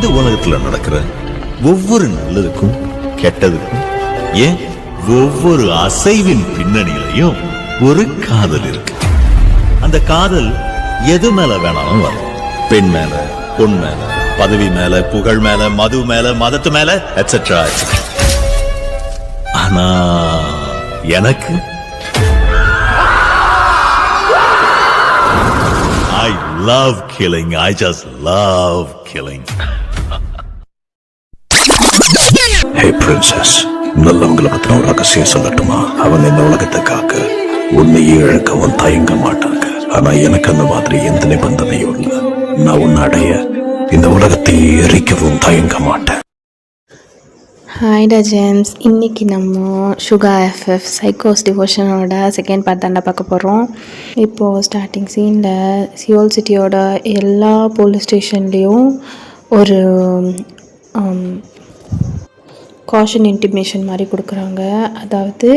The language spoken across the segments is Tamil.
இந்த உலகத்துல நடக்கிற ஒவ்வொரு நல்லதுக்கும் கெட்டதுக்கும் ஏன் ஒவ்வொரு அசைவின் பின்னணியிலையும் ஒரு காதல் இருக்கு. அந்த காதல் எது மேல வேணாலும் வரும். பெண் மேல, பொன் மேல, பதவி மேல, புகழ் மேல, மது மேல, மதத்து மேல, எட்ஸெட்ரா. ஆனா எனக்கு I love killing. I just love killing. Hey princess, நல்லவங்களை பத்தின ஒரு ரகசியம் சொல்லட்டுமா? அவங்க இந்த உலகத்தை காக்க உன்னையே இழக்கவும் தயங்க மாட்டாங்க. ஆனா எனக்கு அந்த மாதிரி எந்த நிபந்தனையும் இல்லை. நான் உன்னை அடைய இந்த உலகத்தை எரிக்கவும் தயங்க மாட்டேன். ஹாய் ஜேம்ஸ், இன்றைக்கி நம்ம சுகா எஃப்எஃப் சைக்கோஸ் டிவோஷனோட செகண்ட் பார்ட் தாண்டா பார்க்க போகிறோம். இப்போது ஸ்டார்டிங் சீனில் சியோல் சிட்டியோட எல்லா போலீஸ் ஸ்டேஷன்லேயும் ஒரு காஷன் இன்டிமேஷன் மாதிரி கொடுக்குறாங்க. அதாவது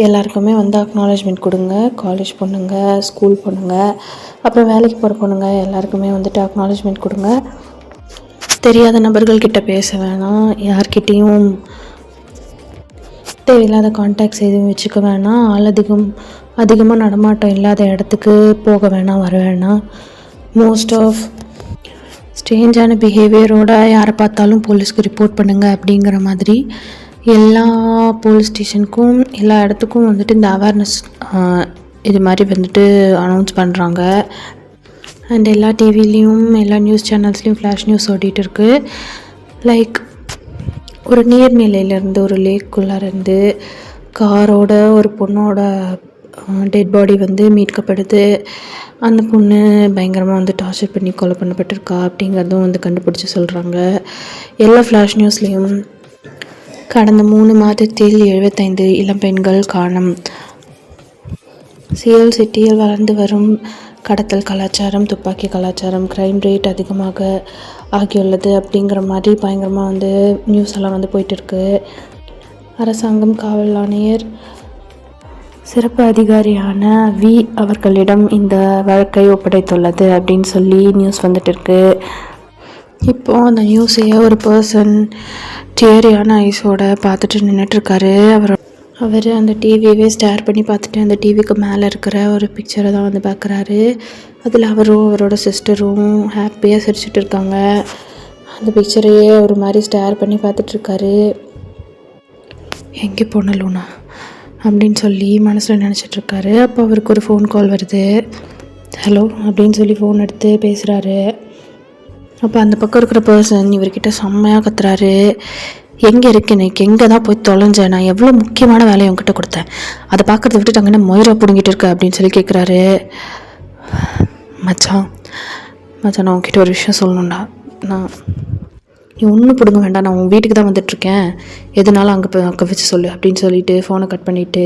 எல்லாருக்குமே வந்து அக்னாலஜ்மெண்ட் கொடுங்க. காலேஜ் பொண்ணுங்க, ஸ்கூல் பொண்ணுங்க, அப்புறம் வேலைக்கு போகிற பொண்ணுங்க எல்லாருக்குமே வந்துட்டு அக்னாலஜ்மெண்ட் கொடுங்க. தெரியாத நபர்கள்கிட்ட பேச வேணாம், யார்கிட்டையும் தேவையில்லாத கான்டாக்ட்ஸ் எதுவும் வச்சுக்க வேணாம், அதிகமாக நடமாட்டம் இல்லாத இடத்துக்கு போக வேணாம், வர வேணாம். மோஸ்ட் ஆஃப் ஸ்ட்ரேஞ்சான பிஹேவியரோட யாரை பார்த்தாலும் போலீஸ்க்கு ரிப்போர்ட் பண்ணுங்கள் அப்படிங்கிற மாதிரி எல்லா போலீஸ் ஸ்டேஷனுக்கும் எல்லா இடத்துக்கும் வந்துட்டு இந்த அவேர்னஸ் இது மாதிரி வந்துட்டு அனௌன்ஸ் பண்ணுறாங்க. அண்ட் எல்லா டிவிலையும் எல்லா நியூஸ் சேனல்ஸ்லேயும் ஃப்ளாஷ் நியூஸ் ஓடிட்டு இருக்குது. லைக் ஒரு நீர்நிலையிலேருந்து ஒரு லேக்குள்ளாருந்து காரோட ஒரு பொண்ணோட டெட் பாடி வந்து மீட்கப்படுது. அந்த பொண்ணு பயங்கரமாக வந்து டார்ச்சர் பண்ணி கொலை பண்ணப்பட்டிருக்கா அப்படிங்கிறதும் வந்து கண்டுபிடிச்சி சொல்கிறாங்க. எல்லா ஃப்ளாஷ் நியூஸ்லேயும் கடந்த 3 மாதத்தில் 75 இளம்பெண்கள் காணம். சியோல் சிட்டியில் வளர்ந்து வரும் கடத்தல் கலாச்சாரம், துப்பாக்கி கலாச்சாரம், க்ரைம் ரேட் அதிகமாக ஆகியுள்ளது அப்படிங்கிற மாதிரி பயங்கரமாக வந்து நியூஸ் எல்லாம் வந்து போயிட்டுருக்கு. அரசாங்கம் காவல் ஆணையர் சிறப்பு அதிகாரியான வி அவர்களிடம் இந்த வழக்கை ஒப்படைத்துள்ளது அப்படின்னு சொல்லி நியூஸ் வந்துட்டு இருக்கு. இப்போது அந்த நியூஸையே ஒரு பர்சன் டியரியான ஐஸோட பார்த்துட்டு நின்றுட்டுருக்காரு. அவர் அந்த டிவியவே ஸ்டேர் பண்ணி பார்த்துட்டு அந்த டிவிக்கு மேலே இருக்கிற ஒரு பிக்சரை தான் வந்து பார்க்குறாரு. அதில் அவரும் அவரோட சிஸ்டரும் ஹாப்பியாக சிரிச்சிட்டு இருக்காங்க. அந்த பிக்சரையே ஒரு மாதிரி ஸ்டேர் பண்ணி பார்த்துட்ருக்காரு. எங்கே போன லூனா அப்படின்னு சொல்லி மனசில் நினச்சிட்ருக்காரு. அப்போ அவருக்கு ஒரு ஃபோன் கால் வருது. ஹலோ அப்படின்னு சொல்லி ஃபோன் எடுத்து பேசுகிறாரு. அப்போ அந்த பக்கம் இருக்கிற பர்சன் இவர்கிட்ட செம்மையாக கத்துறாரு. எங்கே இருக்கு, எனக்கு எங்கே தான் போய் தொலைஞ்சேன், நான் எவ்வளோ முக்கியமான வேலையை உங்ககிட்ட கொடுத்தேன், அதை பார்க்குறத விட்டுட்டு அங்கே என்ன மொயிரா பிடுங்கிட்டு இருக்க அப்படின்னு சொல்லி கேட்குறாரு. மச்சான் நான் உங்ககிட்ட ஒரு விஷயம் சொல்லணும்டா. நீ ஒன்றும் பிடுங்க வேண்டாம், நான் உன் வீட்டுக்கு தான் வந்துட்டுருக்கேன், எதுனாலும் அங்கே வச்சு சொல்லு அப்படின்னு சொல்லிட்டு ஃபோனை கட் பண்ணிவிட்டு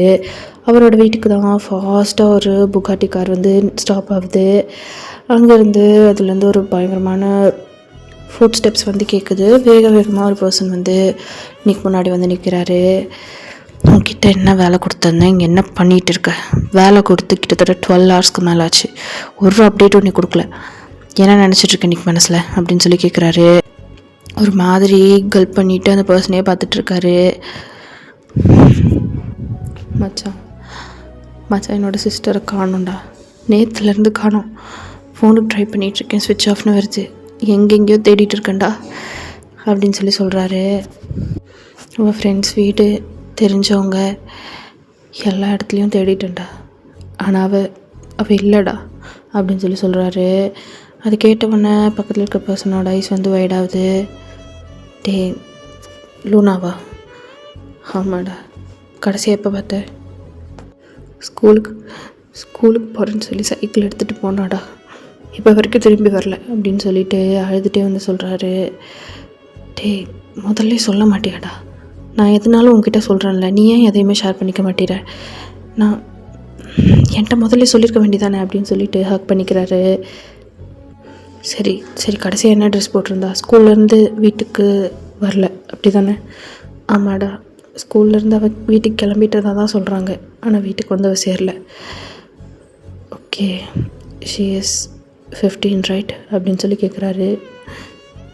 அவரோட வீட்டுக்கு தான் ஃபாஸ்ட்டாக ஒரு புகாட்டி கார் வந்து ஸ்டாப் ஆகுது. அங்கேருந்து அதுலேருந்து ஒரு பயங்கரமான ஃபுட் ஸ்டெப்ஸ் வந்து கேட்குது. வேகமாக ஒரு பர்சன் வந்து இன்னைக்கு முன்னாடி வந்து நிற்கிறாரு. உங்ககிட்ட என்ன வேலை கொடுத்துருந்தேன், இங்கே என்ன பண்ணிகிட்டு இருக்க, வேலை கொடுத்து கிட்டத்தட்ட 12 ஹவர்ஸ்க்கு மேலே ஆச்சு, ஒரு அப்டேட்டும் நீ கொடுக்கல, என்ன நினச்சிட்ருக்க இன்றைக்கி மனசில் அப்படின்னு சொல்லி கேட்குறாரு. ஒரு மாதிரி கல்ப் பண்ணிவிட்டு அந்த பர்சனையே பார்த்துட்ருக்காரு. மச்சான் என்னோடய சிஸ்டரை காணோண்டா, நேற்றுலேருந்து காணோம், ஃபோனுக்கு ட்ரை பண்ணிகிட்ருக்கேன், ஸ்விட்ச் ஆஃப்னு வருது, எங்கெங்கேயோ தேடிட்டு இருக்கேன்டா அப்படின்னு சொல்லி சொல்கிறாரு. உங்கள் ஃப்ரெண்ட்ஸ் வீடு, தெரிஞ்சவங்க எல்லா இடத்துலையும் தேடிட்டேன்டா, ஆனால் அவள் இல்லைடா அப்படின்னு சொல்லி சொல்கிறாரு. அது கேட்டவுடனே பக்கத்தில் இருக்க பர்சனோட ஐஸ் வந்து வைடாகுது. டே லூனாவா? ஆமாடா, கடைசி எப்போ பார்த்த? ஸ்கூலுக்கு போகிறேன்னு சொல்லி சைக்கிள் எடுத்துகிட்டு போனாடா, இப்போ வரைக்கும் திரும்பி வரல அப்படின்னு சொல்லிட்டு அழுதுகிட்டே வந்து சொல்கிறாரு. டே முதல்ல சொல்ல மாட்டியாடா, நான் எதுனாலும் உங்ககிட்ட சொல்கிறேன்ல, நீ ஏன் எதையுமே ஷேர் பண்ணிக்க மாட்டேற, நான் என்கிட்ட முதல்ல சொல்லியிருக்க வேண்டியதானே அப்படின்னு சொல்லிட்டு ஹக் பண்ணிக்கிறாரு. சரி கடைசியாக என்ன ட்ரெஸ் போட்டிருந்தா, ஸ்கூல்லேருந்து வீட்டுக்கு வரல அப்படி தானே? ஆமாடா, ஸ்கூல்லேருந்து அவள் வீட்டுக்கு கிளம்பிட்டதா தான் சொல்கிறாங்க, ஆனால் வீட்டுக்கு வந்து அவள் சேரல. ஓகே, ஷி இஸ் 15 ரைட் அப்படின்னு சொல்லி கேட்குறாரு.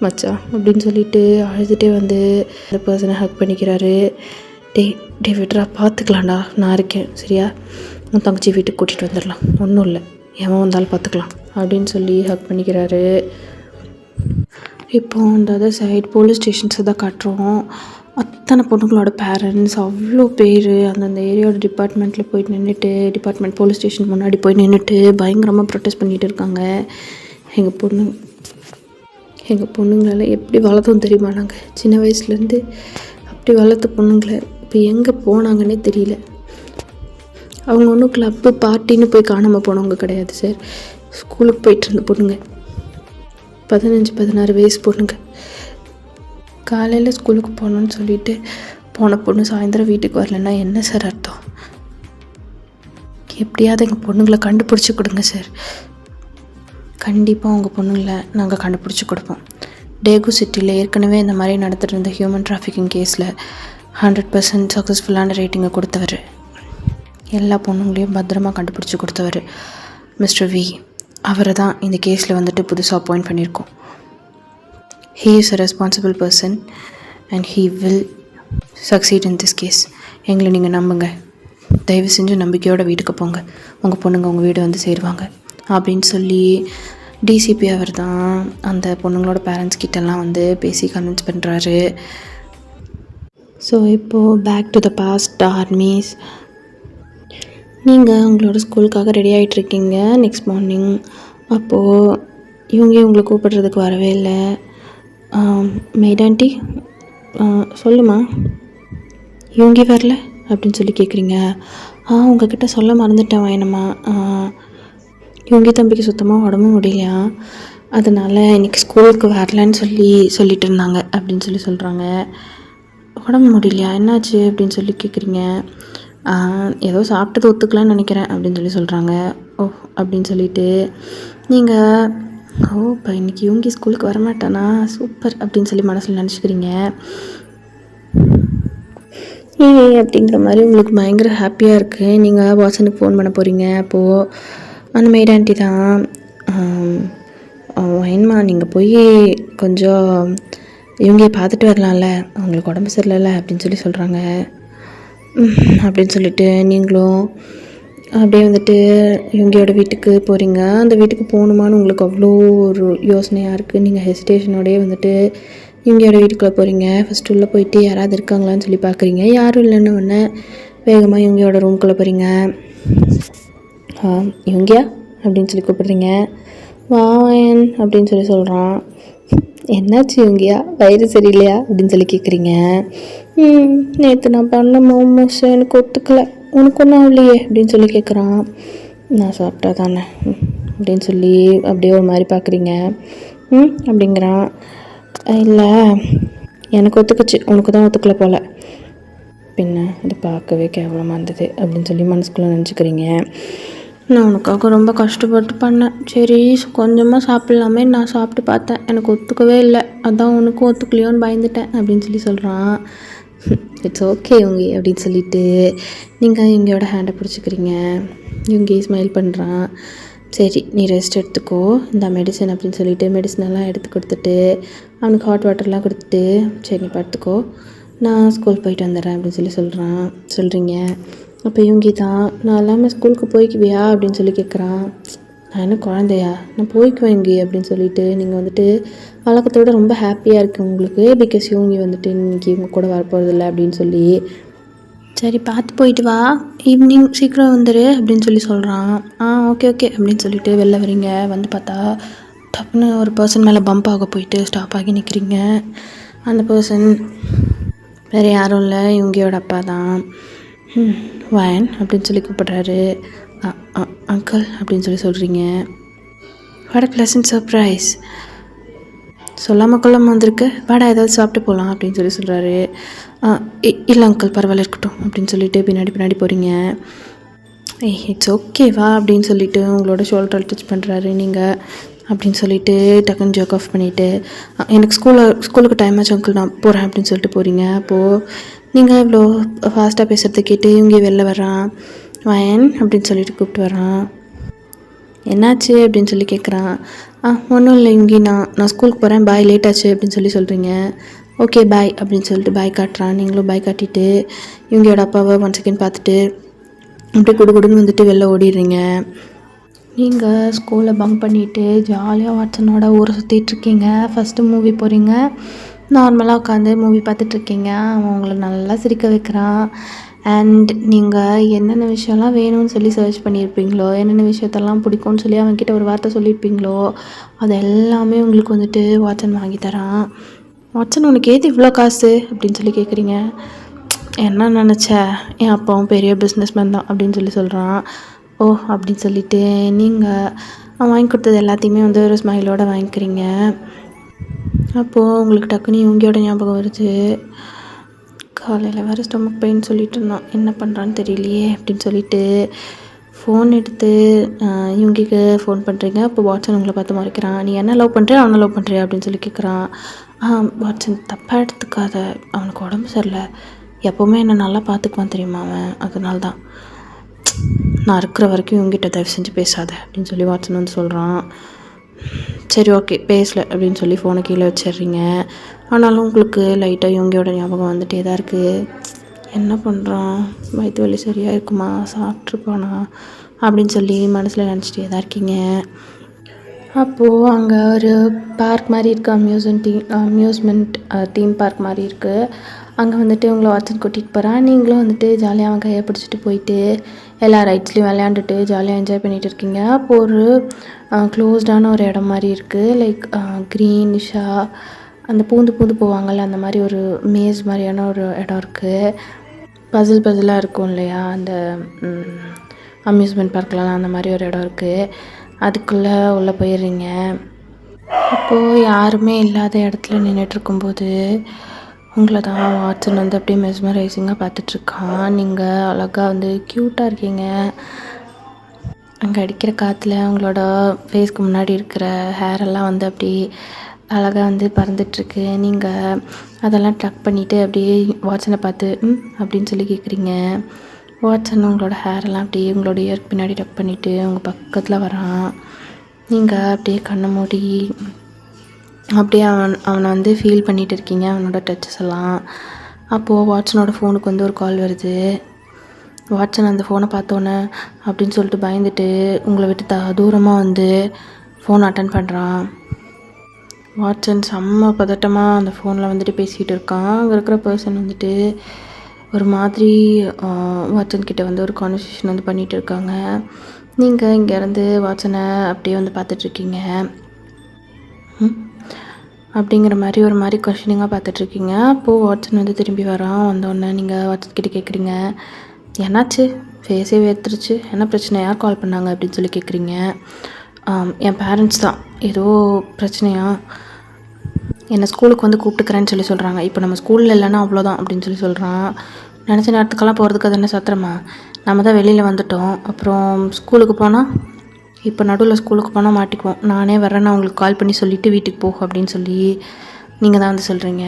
மச்சான் அப்படின்னு சொல்லிட்டு அழுதுகிட்டே வந்து அந்த பர்சனை ஹக் பண்ணிக்கிறாரு. டே விட்றா, பார்த்துக்கலாம்டா, நான் இருக்கேன் சரியா, உன் தங்கச்சி வீட்டுக்கு கூட்டிகிட்டு வந்துடலாம், ஒன்றும் இல்லை, எவன் வந்தாலும் பார்த்துக்கலாம் அப்படின்னு சொல்லி ஹக் பண்ணிக்கிறாரு. இப்போ அந்த அதர் சைட் போலீஸ் ஸ்டேஷன்ஸை தான் காட்டுறோம். அத்தனை பொண்ணுங்களோட பேரண்ட்ஸ் அவ்வளோ பேர் அந்தந்த ஏரியாவோட டிபார்ட்மெண்ட்டில் போயிட்டு நின்றுட்டு, டிபார்ட்மெண்ட் போலீஸ் ஸ்டேஷன் முன்னாடி போய் நின்றுட்டு பயங்கரமாக ப்ரொட்டஸ்ட் பண்ணிகிட்டு இருக்காங்க. எங்கள் பொண்ணுங்களால் எப்படி வளர்த்தோம் தெரியுமா, நாங்கள் சின்ன வயசுலேருந்து அப்படி வளர்த்த பொண்ணுங்களை இப்போ எங்கே போனாங்கன்னே தெரியல. அவங்க ஒன்றும் கிளப்பு பார்ட்டின்னு போய் காணாமல் போனவங்க கிடையாது சார். ஸ்கூலுக்கு போயிட்டு இருந்த பொண்ணுங்க, 15-16 வயசு பொண்ணுங்க. காலையில் ஸ்கூலுக்கு போகணுன்னு சொல்லிட்டு போன பொண்ணு சாயந்தரம் வீட்டுக்கு வரலன்னா என்ன சார் அர்த்தம்? எப்படியாவது எங்கள் பொண்ணுங்களை கண்டுபிடிச்சி கொடுங்க சார். கண்டிப்பாக உங்கள் பொண்ணுங்களை நாங்கள் கண்டுபிடிச்சி கொடுப்போம். டேகு சிட்டியில் ஏற்கனவே இந்த மாதிரி நடந்துட்டு இருந்த ஹியூமன் டிராஃபிக்கிங் கேஸில் 100% சக்ஸஸ்ஃபுல்லான ரேட்டிங்கை கொடுத்தவர், எல்லா பொண்ணுங்களையும் பத்திரமாக கண்டுபிடிச்சி கொடுத்தவர் மிஸ்டர் வி. அவரை தான் இந்த கேஸில் வந்துட்டு புதுசாக அப்பாயிண்ட் பண்ணியிருக்கோம். He is a responsible person and he will succeed in this case. எங்களை நீங்கள் நம்புங்க, தயவு செஞ்சு நம்பிக்கையோட வீட்டுக்கு போங்க, உங்கள் பொண்ணுங்க உங்கள் வீடு வந்து சேருவாங்க அப்படின்னு சொல்லி டிசிபி அவர் தான் அந்த பொண்ணுங்களோட பேரண்ட்ஸ் கிட்டலாம் வந்து பேசி கன்வின்ஸ் பண்ணுறாரு. ஸோ இப்போது back to the past armies. நீங்கள் உங்களோட ஸ்கூலுக்காக ரெடி ஆகிட்ருக்கீங்க நெக்ஸ்ட் மார்னிங். அப்போது இவங்க உங்களை கூப்பிடுறதுக்கு வரவே இல்லை. மெய்டாண்டி சொல்லுமா, இவங்க வரல அப்படின்னு சொல்லி கேட்குறீங்க. உங்ககிட்ட சொல்ல மறந்துட்டேன் வேணுமா, இவங்க தம்பிக்கு சுத்தமாக உடம்பு முடியலையா, அதனால் இன்றைக்கி ஸ்கூலுக்கு வரலன்னு சொல்லிட்டு இருந்தாங்க அப்படின்னு சொல்கிறாங்க. உடம்பு முடியலையா, என்னாச்சு அப்படின்னு சொல்லி கேட்குறீங்க. ஏதோ சாப்பிட்டது ஒத்துக்கலான்னு நினைக்கிறேன் அப்படின்னு சொல்கிறாங்க. ஓ அப்படின்னு சொல்லிட்டு நீங்கள் இப்போ இன்றைக்கி இவங்க ஸ்கூலுக்கு வரமாட்டானா, சூப்பர் அப்படின்னு சொல்லி மனசில் நினச்சிக்கிறீங்க. அப்படிங்கிற மாதிரி உங்களுக்கு பயங்கர ஹாப்பியாக இருக்குது. நீங்கள் வாட்சனுக்கு ஃபோன் பண்ண போகிறீங்க. அப்போது அந்த மெய்ட் ஆண்டி தான், வேணுமா நீங்கள் போய் கொஞ்சம் இவங்க பார்த்துட்டு வரலாம்ல, அவங்களுக்கு உடம்பு சரியில்லை அப்படின்னு சொல்கிறாங்க. அப்படின்னு சொல்லிட்டு நீங்களும் அப்படியே வந்துட்டு இவங்களோட வீட்டுக்கு போகிறீங்க. அந்த வீட்டுக்கு போகணுமான்னு உங்களுக்கு அவ்வளோ ஒரு யோசனையாக இருக்குது. நீங்கள் ஹெசிடேஷனோடய வந்துட்டு இவங்களோட வீட்டுக்குள்ளே போகிறீங்க. ஃபஸ்ட்டு உள்ளே போயிட்டு யாராவது இருக்காங்களான்னு சொல்லி பார்க்குறீங்க. யாரும் இல்லைன்னு ஒன்று வேகமாக இவங்களோட ரூம்குள்ளே போகிறீங்க. இவங்கயா அப்படின்னு சொல்லி கூப்பிடுறீங்க. வாயன் அப்படின்னு சொல்கிறான். என்னாச்சு இவங்கயா, வயிறு சரியில்லையா அப்படின்னு சொல்லி கேட்குறீங்க. நேற்று நான் பண்ண மோமோஸ் எனக்கு ஒத்துக்கலை, உனக்கு ஒன்றும் இல்லையே அப்படின்னு சொல்லி கேட்குறான். நான் சாப்பிட்டா தானே அப்படின்னு சொல்லி அப்படியே ஒரு மாதிரி பார்க்குறீங்க. அப்படிங்கிறான். இல்லை எனக்கு ஒத்துக்குச்சு, உனக்கு தான் ஒத்துக்கலை போல், பின்ன அது பார்க்கவே கேவலமாக இருந்தது அப்படின்னு சொல்லி மனசுக்குள்ளே நினச்சிக்கிறீங்க. நான் உனக்காக ரொம்ப கஷ்டப்பட்டு பண்ணேன், சரி கொஞ்சமாக சாப்பிட்லாமே நான் சாப்பிட்டு பார்த்தேன், எனக்கு ஒத்துக்கவே இல்லை, அதான் உனக்கும் ஒத்துக்கலையோன்னு பயந்துட்டேன் அப்படின்னு சொல்கிறான். இட்ஸ் ஓகே இவங்க அப்படின்னு சொல்லிட்டு நீங்கள் இவங்களோட ஹேண்டை பிடிச்சிக்கிறீங்க. இவங்க ஸ்மைல் பண்ணுறான். சரி நீ ரெஸ்ட் எடுத்துக்கோ, இந்த மெடிசன் அப்படின்னு சொல்லிட்டு மெடிசனெல்லாம் எடுத்து கொடுத்துட்டு அவனுக்கு ஹாட் வாட்டர்லாம் கொடுத்துட்டு சரி நீ படுத்துக்கோ, நான் ஸ்கூல் போயிட்டு வந்துடுறேன் அப்படின்னு சொல்கிறீங்க. அப்போ இவங்க தான், நான் எல்லாமே ஸ்கூலுக்கு போய்க்குவியா அப்படின்னு கேட்குறான். நான் என்ன குழந்தையா, நான் போய்க்குவேன் இங்கே அப்படின்னு சொல்லிட்டு நீங்கள் வந்துட்டு வழக்கத்தோட ரொம்ப ஹாப்பியாக இருக்குது உங்களுக்கு, பிகாஸ் இவங்க வந்துட்டு இன்றைக்கி இவங்க கூட வரப்போகிறதில்ல அப்படின்னு சொல்லி. சரி பார்த்து போயிட்டு வா, ஈவினிங் சீக்கிரம் வந்துடு அப்படின்னு சொல்கிறான். ஓகே அப்படின்னு சொல்லிட்டு வெளில வரீங்க. வந்து பார்த்தா டப்புன்னு ஒரு பர்சன் மேலே பம்ப் ஆக போயிட்டு ஸ்டாப் ஆகி நிற்கிறீங்க. அந்த பர்சன் வேறு யாரும் இல்லை, இவங்களோட அப்பா தான். வயன் அப்படின்னு கூப்பிட்றாரு. அங்கிள் அப்படின்னு சொல்கிறீங்க. வாட் அ ப்ளசன்ட் சர்ப்ரைஸ், சொல்லாமல் கொள்ளாமல் வந்திருக்கு, வாடா ஏதாவது சாப்பிட்டு போகலாம் அப்படின்னு சொல்கிறாரு. இல்லை அங்கிள் பரவாயில்ல இருக்கட்டும் அப்படின்னு சொல்லிட்டு பின்னாடி போகிறீங்க. இட்ஸ் ஓகேவா அப்படின்னு சொல்லிட்டு உங்களோட ஷோல்டர் டச் பண்ணுறாரு. நீங்கள் அப்படின்னு சொல்லிட்டு டக்குன்னு ஜோக் ஆஃப் பண்ணிவிட்டு எனக்கு ஸ்கூலுக்கு டைம் ஆச்சு அங்கிள் நான் போகிறேன் அப்படின்னு சொல்லிட்டு போகிறீங்க. அப்போது நீங்கள் இவ்வளோ ஃபாஸ்ட்டாக பேசுகிறத கேட்டு இவங்க வெளில வர்றான். வயன் அப்படின்னு சொல்லிட்டு கூப்பிட்டு வரான். என்னாச்சு அப்படின்னு சொல்லி கேட்குறான். ஒன்றும் இல்லை இங்கே நான் ஸ்கூலுக்கு போகிறேன், பாய் லேட் ஆச்சு அப்படின்னு சொல்கிறீங்க. ஓகே பாய் அப்படின்னு சொல்லிட்டு பாய் காட்டுறான். நீங்களும் பாய் காட்டிட்டு இவங்களோட அப்பாவை 1 செகண்ட் பார்த்துட்டு அப்படியே குடுன்னு வந்துட்டு வெளில ஓடிடுறீங்க. நீங்கள் ஸ்கூலை பங்க் பண்ணிவிட்டு ஜாலியாக வாட்சனோட ஊரை சுற்றிட்டுருக்கீங்க. ஃபஸ்ட்டு மூவி போகிறீங்க, நார்மலாக உட்காந்து மூவி பார்த்துட்ருக்கீங்க. அவன் உங்களை நல்லா சிரிக்க வைக்கிறான். அண்ட் நீங்கள் என்னென்ன விஷயம்லாம் வேணும்னு சொல்லி சர்ச் பண்ணியிருப்பீங்களோ, என்னென்ன விஷயத்தெல்லாம் பிடிக்கும்னு சொல்லி அவன்கிட்ட ஒரு வார்த்தை சொல்லியிருப்பீங்களோ, அது எல்லாமே உங்களுக்கு வந்துட்டு வாட்சன் வாங்கி தரான். வாட்சன் உனக்கு ஏது இவ்வளோ காசு அப்படின்னு சொல்லி கேட்குறீங்க. என்ன நினச்ச, என் அப்பாவும் பெரிய பிஸ்னஸ்மேன் தான் அப்படின்னு சொல்கிறான். ஓ அப்படின்னு சொல்லிட்டு நீங்கள் வாங்கி கொடுத்தது எல்லாத்தையுமே வந்து ஒரு ஸ்மைலோடு வாங்கிக்கிறீங்க. அப்போது உங்களுக்கு டக்குன்னு இவங்களோட ஞாபகம் வருது. காலையில் வேறு ஸ்டொமக் பெயின் சொல்லிட்டு இருந்தான், என்ன பண்ணுறான்னு தெரியலையே அப்படின்னு சொல்லிட்டு ஃபோன் எடுத்து இவங்களுக்கு ஃபோன் பண்ணுறீங்க. அப்போ வாட்சன் உங்களை பார்த்து மறைக்கிறான். நீ என்ன லவ் பண்ணுறியா அவனை லவ் பண்ணுறியா அப்படின்னு சொல்லி கேட்குறான். வாட்சன் தப்பாக எடுத்துக்காத, அவனுக்கு உடம்பு சரியில்லை, எப்போவுமே என்னை நல்லா பார்த்துக்குவான் தெரியுமா அவன், அதனால தான் நான் இருக்கிற வரைக்கும் இவங்ககிட்ட தயவு செஞ்சு பேசாத அப்படின்னு சொல்லி வாட்சன் வந்து சொல்கிறான். சரி ஓகே பேசலை அப்படின்னு சொல்லி ஃபோனை கீழே வச்சிடுறீங்க. ஆனாலும் உங்களுக்கு லைட்டாக இவங்களோட ஞாபகம் வந்துட்டே தான் இருக்குது. என்ன பண்ணுறான், வயிற்று வலி சரியாக இருக்குமா, சாப்பிட்ருப்பானா அப்படின்னு சொல்லி மனசில் நினச்சிட்டே தான் இருக்கீங்க. அப்போது அங்கே ஒரு பார்க் மாதிரி இருக்குது, அம்யூஸ்மெண்ட் தீம் பார்க் மாதிரி இருக்குது. அங்கே வந்துட்டு உங்களை வாட்சன் கூட்டிகிட்டு போகிறான். நீங்களும் வந்துட்டு ஜாலியாக அவன் கையை பிடிச்சிட்டு போயிட்டு எல்லா ரைட்ஸ்லையும் விளையாண்டுட்டு ஜாலியாக என்ஜாய் பண்ணிகிட்டு இருக்கீங்க. அப்போது ஒரு க்ளோஸ்டான ஒரு இடம் மாதிரி இருக்குது, லைக் க்ரீனிஷாக அந்த பூந்து போவாங்கள்ல, அந்த மாதிரி ஒரு மேஸ் மாதிரியான ஒரு இடம் இருக்குது. பசிலாக இருக்கும் இல்லையா அந்த அம்யூஸ்மெண்ட் பார்க்லலாம், அந்த மாதிரி ஒரு இடம் இருக்குது. அதுக்குள்ளே உள்ளே போயிடுறீங்க. அப்போது யாருமே இல்லாத இடத்துல நின்றுட்டுருக்கும்போது உங்களை தான் வாட்சன் வந்து அப்படியே மெஸ்மரைசிங்காக பார்த்துட்ருக்கான். நீங்கள் அழகாக வந்து க்யூட்டாக இருக்கீங்க. அங்கே அடிக்கிற காற்றுல உங்களோட ஃபேஸ்க்கு முன்னாடி இருக்கிற ஹேரெல்லாம் வந்து அப்படி அழகாக வந்து பறந்துட்டுருக்கு. நீங்கள் அதெல்லாம் டக் பண்ணிவிட்டு அப்படியே வாட்சனை பார்த்து அப்படின்னு சொல்லி கேட்குறீங்க. வாட்சன் உங்களோட ஹேரெல்லாம் அப்படியே உங்களோட இயருக்கு பின்னாடி டக் பண்ணிவிட்டு உங்கள் பக்கத்தில் வரான். நீங்கள் அப்படியே கண்ணை மூடி அப்படியே அவனை வந்து ஃபீல் பண்ணிகிட்டு இருக்கீங்க, அவனோட டச்சஸ் எல்லாம். அப்போது வாட்சனோட ஃபோனுக்கு வந்து ஒரு கால் வருது. வாட்சன் அந்த ஃபோனை பார்த்தோன்னே அப்படின்னு சொல்லிட்டு பயந்துட்டு உங்களை விட்டு தூரமாக வந்து ஃபோன் அட்டன் பண்ணுறான். வாட்சன் செம்ம பதட்டமாக அந்த ஃபோனில் வந்துட்டு பேசிகிட்டு இருக்கான். அங்கே இருக்கிற பர்சன் வந்துட்டு ஒரு மாதிரி வாட்சன் கிட்ட வந்து ஒரு கான்வர்சேஷன் வந்து பண்ணிகிட்டு இருக்காங்க. நீங்கள் இங்கேருந்து வாட்சனை அப்படியே வந்து பார்த்துட்ருக்கீங்க. அப்படிங்கிற மாதிரி ஒரு மாதிரி கொஷனிங்காக பார்த்துட்ருக்கீங்க. அப்போது வாட்சன் வந்து திரும்பி வரான். வந்தோடனே நீங்கள் வாட்சன் கிட்டே கேட்குறீங்க, என்னாச்சு, ஃபேஸே வேர்த்துருச்சு, என்ன பிரச்சனை, யார் கால் பண்ணாங்க அப்படின்னு சொல்லி கேட்குறீங்க. என் பேரண்ட்ஸ் தான், ஏதோ பிரச்சனையா என்னை ஸ்கூலுக்கு வந்து கூப்பிட்டுக்கிறேன்னு சொல்லி சொல்கிறாங்க. இப்போ நம்ம ஸ்கூலில் இல்லைன்னா அவ்வளோதான் அப்படின்னு சொல்லி சொல்கிறான். நினச்ச நேரத்துக்கெல்லாம் போகிறதுக்கு அது என்ன சத்திரமா, நம்ம தான் வெளியில் வந்துட்டோம், அப்புறம் ஸ்கூலுக்கு போனால் இப்போ நடுவில் ஸ்கூலுக்கு போனால் மாட்டிக்குவோம், நானே வரேன், நான் உங்களுக்கு கால் பண்ணி சொல்லிவிட்டு வீட்டுக்கு போக அப்படின்னு சொல்லி நீங்கள் தான் வந்து சொல்கிறீங்க.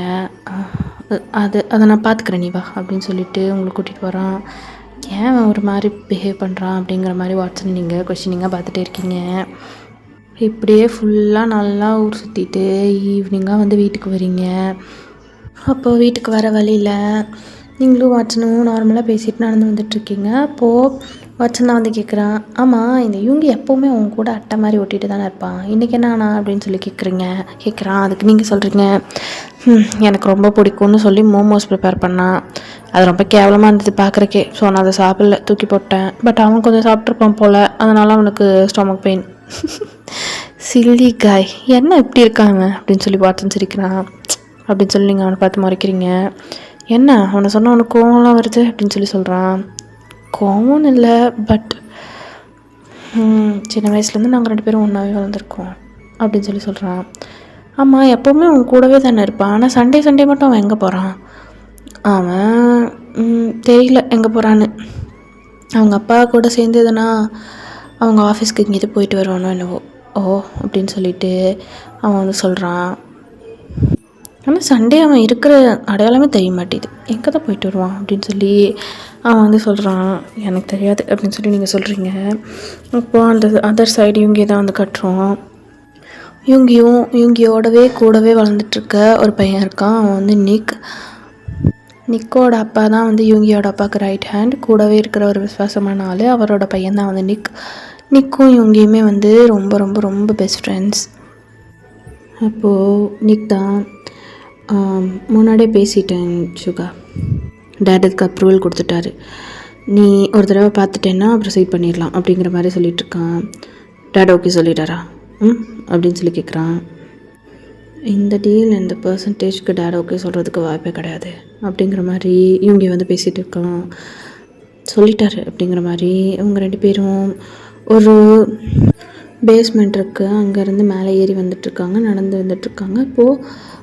அதை நான் பார்த்துக்கிறேன், நீ வா அப்படின்னு சொல்லிவிட்டு உங்களை கூட்டிகிட்டு வரான். ஏன் ஒரு மாதிரி பிஹேவ் பண்ணுறான் அப்படிங்கிற மாதிரி வாட்சன் நீங்கள் கொஷினிங்காக பார்த்துட்டே இருக்கீங்க. இப்படியே ஃபுல்லாக நல்லா ஊர் சுற்றிட்டு ஈவினிங்காக வந்து வீட்டுக்கு வரீங்க. அப்போது வீட்டுக்கு வர வழியில் நீங்களும் வாட்சனும் நார்மலாக பேசிட்டு நடந்து வந்துட்டுருக்கீங்க. அப்போது வாட்சன் தான் வந்து கேட்குறான், ஆமாம் இந்த இவங்க எப்போவுமே அவங்க கூட அட்டை மாதிரி ஒட்டிகிட்டு தானே இருப்பான், இன்றைக்கி என்ன அப்படின்னு சொல்லி கேட்குறான். அதுக்கு நீங்கள் சொல்கிறீங்க, எனக்கு ரொம்ப பிடிக்கும்னு சொல்லி மோமோஸ் ப்ரிப்பேர் பண்ணான், அது ரொம்ப கேவலமாக இருந்தது பார்க்குறக்கே, ஸோ நான் அதை சாப்பிடல, தூக்கி போட்டேன். பட் அவன் கொஞ்சம் சாப்பிட்ருப்பான் போல், அதனால் அவனுக்கு ஸ்டொமக் பெயின். சில்லி காய், என்ன இப்படி இருக்காங்க அப்படின்னு சொல்லி வாட்சன் சிரிக்கிறான். அப்படின்னு சொல்லி நீங்கள் அவனை பார்த்து மறைக்கிறீங்க. என்ன அவனை சொன்னால் அவனுக்கு கோவம்லாம் வருது அப்படின்னு சொல்லி சொல்கிறான். கோவம்னு இல்லை, பட் சின்ன வயசுலேருந்து நாங்கள் 2 பேரும் ஒன்றாவே வளர்ந்துருக்கோம் அப்படின்னு சொல்லி சொல்கிறான். ஆமாம் எப்போவுமே அவன் கூடவே தானே இருப்பான், ஆனால் சண்டே மட்டும் அவன் எங்கே போகிறான், அவன் தெரியல எங்கே போகிறான்னு, அவங்க அப்பா கூட சேர்ந்ததுன்னா அவங்க ஆஃபீஸ்க்கு இங்கேயே போயிட்டு வருவானோ என்னவோ. ஓ அப்படின்னு சொல்லிட்டு அவன் வந்து சொல்கிறான். ஆனால் சண்டே அவன் இருக்கிற அடையாளமே தெரிய மாட்டேது, எங்கே தான் போயிட்டு வருவான் அப்படின்னு சொல்லி அவன் வந்து சொல்கிறான். எனக்கு தெரியாது அப்படின்னு சொல்லி நீங்கள் சொல்கிறீங்க. அப்போது அந்த அதர் சைடு இவங்க தான் வந்து கட்டுறோம். இவங்கியோடவே கூடவே வளர்ந்துட்டுருக்க ஒரு பையன் இருக்கான். அவன் வந்து நிக்கோட அப்பா தான் வந்து யூங்கியோட அப்பாவுக்கு ரைட் ஹேண்ட், கூடவே இருக்கிற ஒரு விசுவாசமான ஆள். அவரோட பையன் தான் வந்து நிக்கும் யூங்கியுமே வந்து ரொம்ப ரொம்ப ரொம்ப பெஸ்ட் ஃப்ரெண்ட்ஸ். அப்போது நிக் தான் முன்னாடியே பேசிட்டேன் சுகா, டேடுக்கு அப்ரூவல் கொடுத்துட்டாரு, நீ ஒரு தடவை பார்த்துட்டேன்னா ப்ரொசீட் பண்ணிடலாம் அப்படிங்கிற மாதிரி சொல்லிகிட்ருக்கான். டேட் ஓகே சொல்லிட்டாரா அப்படின்னு சொல்லி கேட்குறான். இந்த டீல் இந்த பர்சன்டேஜ்க்கு டேட் ஓகே சொல்கிறதுக்கு வாய்ப்பே கிடையாது அப்படிங்கிற மாதிரி இவங்க வந்து பேசிகிட்டு இருக்கான். சொல்லிட்டாரு அப்படிங்கிற மாதிரி அவங்க 2 பேரும் ஒரு பேஸ்மெண்ட் இருக்குது, அங்கேருந்து மேலே ஏறி வந்துட்டுருக்காங்க, நடந்து வந்துட்டுருக்காங்க. இப்போது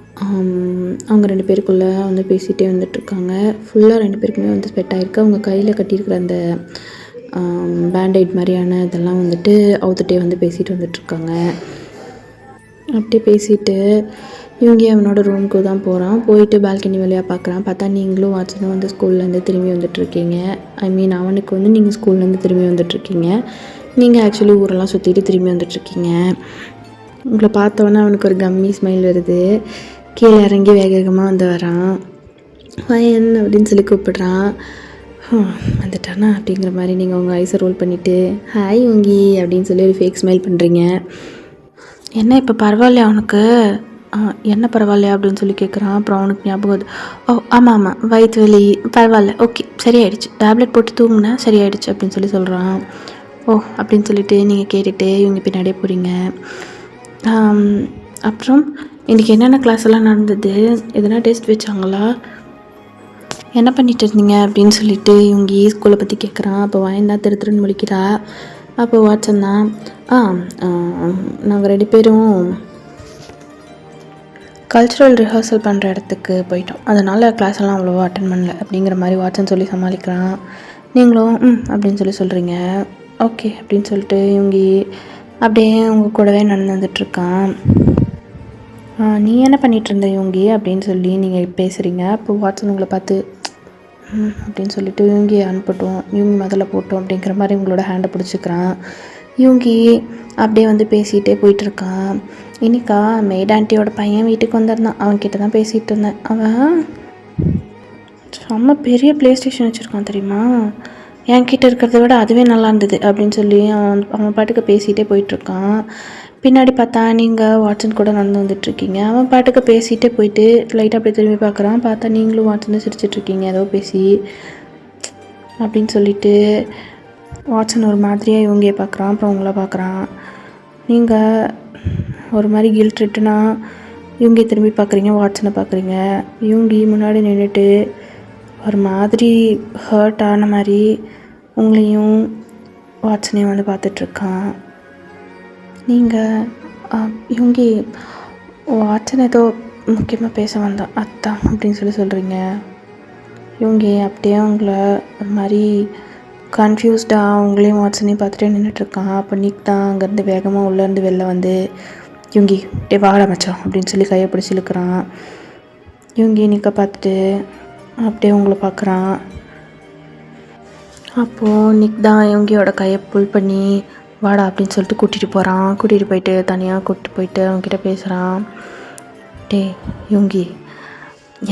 அவங்க 2 பேருக்குள்ளே வந்து பேசிகிட்டே வந்துட்டுருக்காங்க. ஃபுல்லாக 2 பேருக்குமே வந்து ஸ்பெட் ஆகிருக்கு. அவங்க கையில் கட்டியிருக்கிற அந்த பேண்டைட் மாதிரியான இதெல்லாம் வந்துட்டு அவுத்துட்டே வந்து பேசிகிட்டு வந்துட்டுருக்காங்க. அப்படியே பேசிட்டு இவங்க அவனோட ரூமுக்கு தான் போகிறான். போயிட்டு பால்கனி வழியாக பார்க்குறான். பார்த்தா நீங்களும் வாட்சனும் வந்து ஸ்கூல்லேருந்து திரும்பி வந்துட்டுருக்கீங்க. அவனுக்கு வந்து நீங்கள் ஸ்கூல்லேருந்து திரும்பி வந்துட்டுருக்கீங்க. நீங்கள் ஆக்சுவலி ஊரெல்லாம் சுற்றிட்டு திரும்பி வந்துட்டுருக்கீங்க. உங்களை பார்த்தோன்னே அவனுக்கு ஒரு கம்மி ஸ்மைல் வருது. கீழே இறங்கி வேக வேகமாக வந்து வரான். வயன் அப்படின்னு சொல்லி கூப்பிடுறான். வந்துட்டானா அப்படிங்கிற மாதிரி நீங்கள் உங்கள் ஐஸை ரோல் பண்ணிவிட்டு ஹாய் யூங்கி அப்படின்னு சொல்லி ஒரு ஃபேக் ஸ்மைல் பண்ணுறீங்க. என்ன இப்போ பரவாயில்லையா அவனுக்கு? என்ன பரவாயில்லையா அப்படின்னு சொல்லி கேட்குறான். அப்புறம் அவனுக்கு ஞாபகம், ஓ ஆமாம் வயிற்று வலி பரவாயில்ல, ஓகே சரியாயிடுச்சு, டேப்லெட் போட்டு தூங்குனா சரியாயிடுச்சு அப்படின்னு சொல்லி சொல்கிறான். ஓ அப்படின்னு சொல்லிட்டு நீங்கள் கேட்டுட்டு இவங்க பின்னாடியே போகிறீங்க. அப்புறம் இன்றைக்கி என்னென்ன கிளாஸ் எல்லாம் நடந்தது, எதனா டெஸ்ட் வச்சாங்களா, என்ன பண்ணிட்டு இருந்தீங்க அப்படின்னு சொல்லிட்டு இவங்க ஸ்கூலை பற்றி கேட்குறான். அப்போ வாய்ந்தா திருன்னு முழிக்கிறா. அப்போ வாட்சன் தான் நாங்கள் 2 பேரும் கல்ச்சுரல் ரிஹர்சல் பண்ணுற இடத்துக்கு போயிட்டோம், அதனால் கிளாஸ் எல்லாம் அவ்வளோவா அட்டன் பண்ணல அப்படிங்கிற மாதிரி வாட்சன் சொல்லி சமாளிக்கிறான். நீங்களும் அப்படின்னு சொல்லி சொல்கிறீங்க. ஓகே அப்படின்னு சொல்லிட்டு இவங்க அப்படியே உங்கள் கூடவே நடந்து வந்துட்டுருக்கான். நீ என்ன பண்ணிகிட்டு இருந்த யோங்கி அப்படின்னு சொல்லி நீங்கள் பேசுகிறீங்க. அப்போ வாட்சன் உங்களை பார்த்து அப்படின்னு சொல்லிட்டு யூங்கி அனுப்பட்டும், யூங்கி முதல்ல போட்டோம் அப்படிங்கிற மாதிரி உங்களோட ஹேண்டை பிடிச்சிக்கிறான். யூங்கி அப்படியே வந்து பேசிகிட்டே போயிட்டுருக்கான். இன்னிக்கா மெய்ட் ஆண்டியோட பையன் வீட்டுக்கு வந்திருந்தான், அவன்கிட்ட தான் பேசிகிட்டு இருந்தேன். அவன் செம்ம பெரிய ப்ளே ஸ்டேஷன் வச்சுருக்கான் தெரியுமா, என்கிட்ட இருக்கிறத விட அதுவே நல்லா இருந்தது அப்படின்னு சொல்லி அவன் பாட்டுக்கு பேசிகிட்டே போயிட்டுருக்கான். பின்னாடி பார்த்தா நீங்கள் வாட்சன் கூட நடந்து வந்துட்டுருக்கீங்க. அவன் பாட்டுக்கு பேசிகிட்டே போயிட்டு லைட்டாக அப்படியே திரும்பி பார்க்குறான். பார்த்தா நீங்களும் வாட்சன் சிரிச்சிட்ருக்கீங்க ஏதோ பேசி அப்படின்னு சொல்லிட்டு வாட்சன் ஒரு மாதிரியாக இவங்க பார்க்குறான். அப்புறம் உங்களை பார்க்குறான். நீங்கள் ஒரு மாதிரி கில்ட் ட்ரிட்டுனா இவங்க திரும்பி பார்க்குறீங்க, வாட்சனை பார்க்குறீங்க. இவங்க முன்னாடி நின்றுட்டு ஒரு மாதிரி ஹர்ட் ஆன மாதிரி உங்களையும் வாட்சனையும் வந்து பார்த்துட்ருக்கான். நீங்கள் இவங்க வாட்சன் ஏதோ முக்கியமாக பேச வந்தான் அத்தான் அப்படின்னு சொல்லி சொல்கிறீங்க. இவங்க அப்படியே அவங்கள ஒரு மாதிரி கன்ஃபியூஸ்டாக அவங்களையும் வாட்சனையும் பார்த்துட்டே நின்றுட்டுருக்கான். அப்போ நிக் தான் அங்கேருந்து வேகமாக உள்ளேருந்து வெளில வந்து இவங்க டே வாடா மச்சான் அப்படின்னு சொல்லி கையை பிடிச்சி இழுக்கிறான். இவங்க நிற்க பார்த்துட்டு அப்படியே உங்களை பார்க்குறான். அப்போது நிக் தான் இவங்கியோட கையை புல் பண்ணி வாடா அப்படின்னு சொல்லிட்டு கூட்டிகிட்டு போகிறான். கூட்டிகிட்டு போயிட்டு தனியாக கூட்டிகிட்டு போயிட்டு அவங்ககிட்ட பேசுகிறான். டே யூங்கி,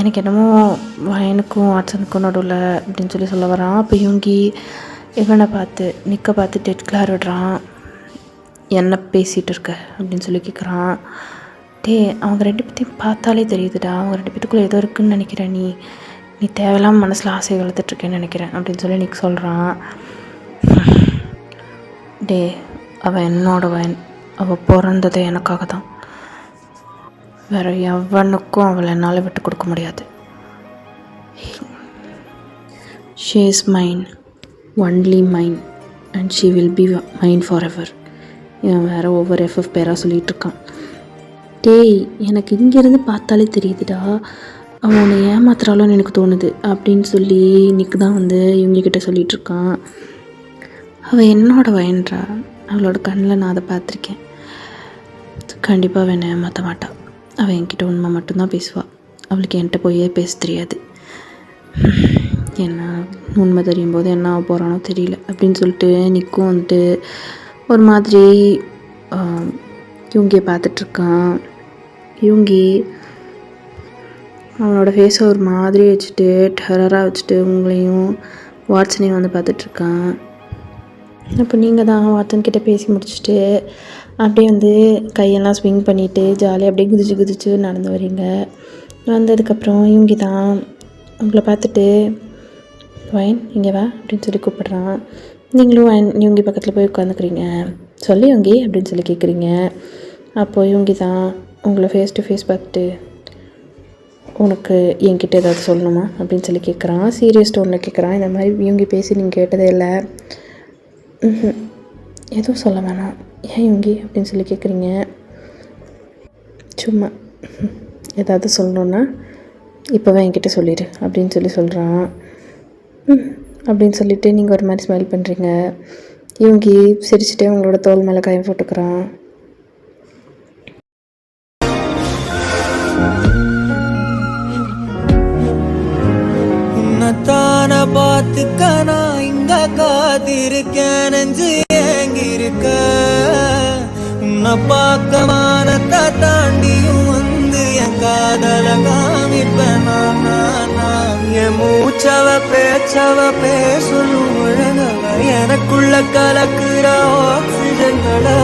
எனக்கு என்னமோ எனக்கும் வாட்சனுக்கும் நடுவில் அப்படின்னு சொல்லி சொல்ல வரான். அப்போ யூங்கி இவனை பார்த்து நிக்க பார்த்து டெட் கிளார் விடுறான். என்ன பேசிகிட்டு இருக்க அப்படின்னு சொல்லி கேட்குறான். டே அவங்க 2 பேர்த்தையும் பார்த்தாலே தெரியுதுடா, அவங்க 2 பேத்துக்குள்ளே ஏதோ இருக்குதுன்னு நினைக்கிறேன், நீ தேவையில்லாமல் மனசில் ஆசை வளர்த்துட்ருக்கேன்னு நினைக்கிறேன் அப்படின்னு சொல்லி நிக் சொல்கிறான். டே அவள் என்னோடவன், அவள் பிறந்ததே எனக்காக தான், வேறு எவனுக்கும் அவளை என்னால் விட்டு கொடுக்க முடியாது. She is mine, only mine, and she will be mine forever. இவன் வேறு ஒவ்வொரு எஃப்எஃப் பேராக சொல்லிகிட்ருக்கான். டேய் எனக்கு இங்கேருந்து பார்த்தாலே தெரியுதுடா, அவன் உன்னை ஏமாத்துறாளோன்னு எனக்கு தோணுது அப்படின்னு சொல்லி நிக்கு தான் வந்து இவங்கக்கிட்ட சொல்லிகிட்ருக்கான். அவள் என்னோட வயன்றா, அவளோட கண்ணில் நான் அதை பார்த்துருக்கேன். கண்டிப்பாக அவன் ஏமாற்ற மாட்டாள், அவள் என்கிட்ட உண்மை மட்டும்தான் பேசுவாள். அவளுக்கு என்கிட்ட போய் பேச தெரியாது. என்ன உண்மை தெரியும் போது என்ன ஆக போகிறானோ தெரியல அப்படின்னு சொல்லிட்டு நிக்கும் வந்துட்டு ஒரு மாதிரி யூங்கியை பார்த்துட்ருக்கான். யூங்கி அவனோட ஃபேஸை ஒரு மாதிரி வச்சுட்டு டெரராக வச்சுட்டு உங்களையும் வாட்சனையும் வந்து பார்த்துட்ருக்கான். அப்போ நீங்கள் தான் வாட்சன் கிட்டே பேசி முடிச்சுட்டு அப்படியே வந்து கையெல்லாம் ஸ்விங் பண்ணிவிட்டு ஜாலியாக அப்படியே குதிச்சு குதிச்சு நடந்து வரீங்க. வந்ததுக்கப்புறம் யூங்கி தான் உங்களை பார்த்துட்டு வைன் இங்கே வா அப்படின்னு சொல்லி கூப்பிட்றான். நீங்களும் வைன் யூங்கி பக்கத்தில் போய் உட்காந்துக்கிறீங்க. சொல்லி யூங்கி அப்படின்னு சொல்லி கேட்குறீங்க. அப்போ யூங்கி தான் உங்களை ஃபேஸ் டு ஃபேஸ் பார்த்துட்டு உனக்கு என்கிட்ட ஏதாவது சொல்லணுமா அப்படின்னு சொல்லி கேட்குறான். சீரியஸ் டோனில் கேட்குறான். இந்த மாதிரி யூங்கி பேசி நீங்கள் கேட்டதே இல்லை. எதுவும் சொல்ல வேணாம். ஏன் யூங்கி அப்படின்னு சொல்லி கேட்குறீங்க. சும்மா ஏதாவது சொல்லணுன்னா இப்போவே என்கிட்ட சொல்லிடு அப்படின்னு சொல்லி சொல்கிறான். அப்படின்னு சொல்லிவிட்டு நீங்கள் ஒரு மாதிரி ஸ்மைல் பண்ணுறீங்க. யூங்கி சிரிச்சுட்டே உங்களோட தோல் மேலே கையை போட்டுக்கிறான். உன்னத்தான பார்த்துக்க நான் இங்க காத்திருக்கேன். நெஞ்சு ஏங்கிருக்க உன்னை பார்க்க மானத்தை தாண்டியும் வந்து என் காதல காமிப்பேன். என் மூச்சவ பேச்சவ பேசணும் உலகவ எனக்குள்ள கலக்குற ஆக்சிஜன்களை